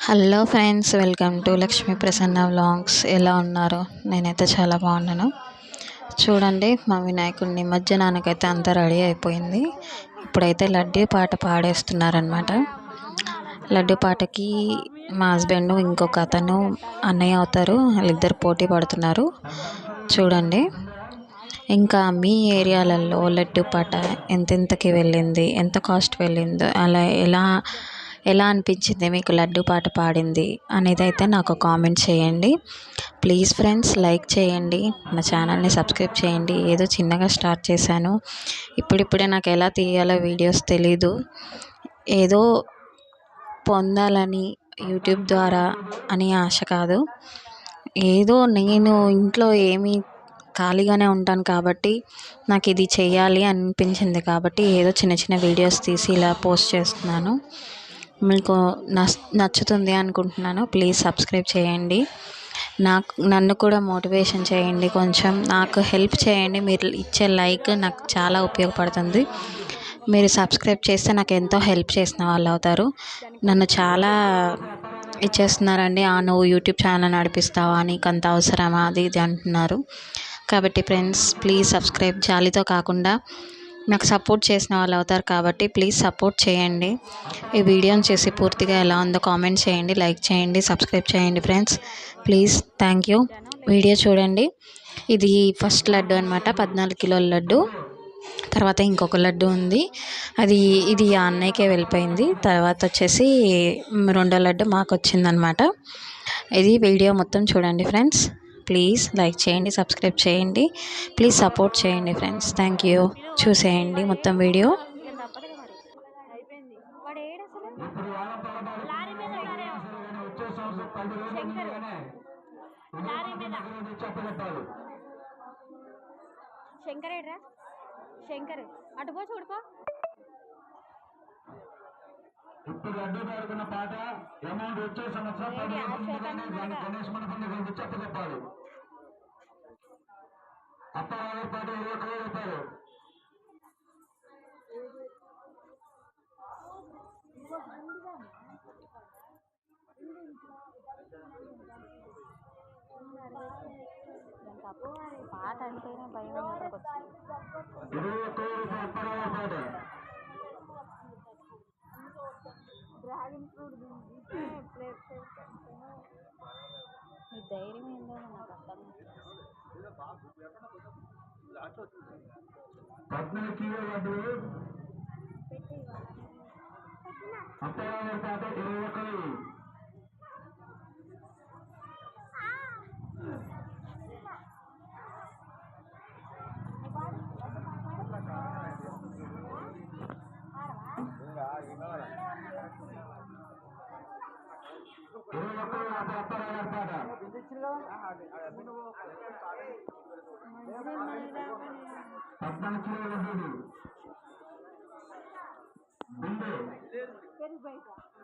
Hello friends, welcome to Lakshmi Prasanna vlogs. ఎలా ఉన్నారు? నేనైతే చాలా బాగున్నాను. చూడండి, మా వినాయకుడి నిమజ్జనానికైతే అంతా రెడీ అయిపోయింది. ఇప్పుడైతే లడ్డూ పాట పాడేస్తున్నారనమాట. లడ్డూ పాటకి మా హస్బెండ్ ఇంకొక అతను అన్నయ్య అవుతారు, వాళ్ళిద్దరు పోటీ పడుతున్నారు. చూడండి, ఇంకా మీ ఏరియాలలో లడ్డూ పాట ఎంతెంతకి వెళ్ళింది, ఎంత కాస్ట్ వెళ్ళిందో, అలా ఎలా అనిపించింది మీకు లడ్డూ పాట పాడింది అనేది అయితే నాకు కామెంట్ చేయండి. ప్లీజ్ ఫ్రెండ్స్, లైక్ చేయండి, నా ఛానల్ని సబ్స్క్రైబ్ చేయండి. ఏదో చిన్నగా స్టార్ట్ చేశాను, ఇప్పుడిప్పుడే నాకు ఎలా తీయాలో వీడియోస్ తెలీదు. ఏదో పొందాలని యూట్యూబ్ ద్వారా అని ఆశ కాదు. ఏదో నేను ఇంట్లో ఖాళీగానే ఉంటాను కాబట్టి నాకు ఇది చేయాలి అనిపించింది కాబట్టి ఏదో చిన్న చిన్న వీడియోస్ తీసి ఇలా పోస్ట్ చేస్తున్నాను. మీకు నచ్చుతుంది అనుకుంటున్నాను. ప్లీజ్ సబ్స్క్రైబ్ చేయండి. నన్ను కూడా మోటివేషన్ చేయండి, కొంచెం నాకు హెల్ప్ చేయండి. మీరు ఇచ్చే లైక్ నాకు చాలా ఉపయోగపడుతుంది. మీరు సబ్స్క్రైబ్ చేస్తే నాకు ఎంతో హెల్ప్ చేసిన వాళ్ళు అవుతారు. నన్ను చాలా ఇచ్చేస్తున్నారండి. నువ్వు యూట్యూబ్ ఛానల్ నడిపిస్తావా, నీకు అంత అవసరమా, అది ఇది అంటున్నారు. కాబట్టి ఫ్రెండ్స్, ప్లీజ్ సబ్స్క్రైబ్. జాలితో కాకుండా నాకు సపోర్ట్ చేసిన వాళ్ళు అవుతారు కాబట్టి ప్లీజ్ సపోర్ట్ చేయండి. ఈ వీడియోని చేసి పూర్తిగా ఎలా ఉందో కామెంట్ చేయండి, లైక్ చేయండి, సబ్స్క్రైబ్ చేయండి friends. Please, thank you. Video చూడండి. ఇది ఫస్ట్ లడ్డు అనమాట, 14 కిలోల లడ్డు. తర్వాత ఇంకొక లడ్డు ఉంది, ఇది ఆ అన్నయ్యకే వెళ్ళిపోయింది. తర్వాత వచ్చేసి రెండో లడ్డు మాకు వచ్చిందనమాట. ఇది వీడియో మొత్తం చూడండి ఫ్రెండ్స్. ప్లీజ్ లైక్ చేయండి, సబ్స్క్రైబ్ చేయండి, ప్లీజ్ సపోర్ట్ చేయండి ఫ్రెండ్స్. Thank you. చూసేయండి మొత్తం వీడియో. శంకరేడ్రా, శంకర్ అటు పో, చూడుపో. ఇప్పుడు లడ్డూ పాడుకున్న పాట అమౌంట్ వచ్చే సంవత్సరం గణేష్ మండపం చెప్పాలి. అప్పారావు పాట 21 రూపాయలు. పాట అంటేనే భయం. 21 రూపాయలు అప్పారావు పాట. డ్రాగన్ ఫ్రూట్ నీ ధైర్యం ఏందో నాకు అర్థం. 14 కిలో లడ్డు అప్పారావు పాట 21.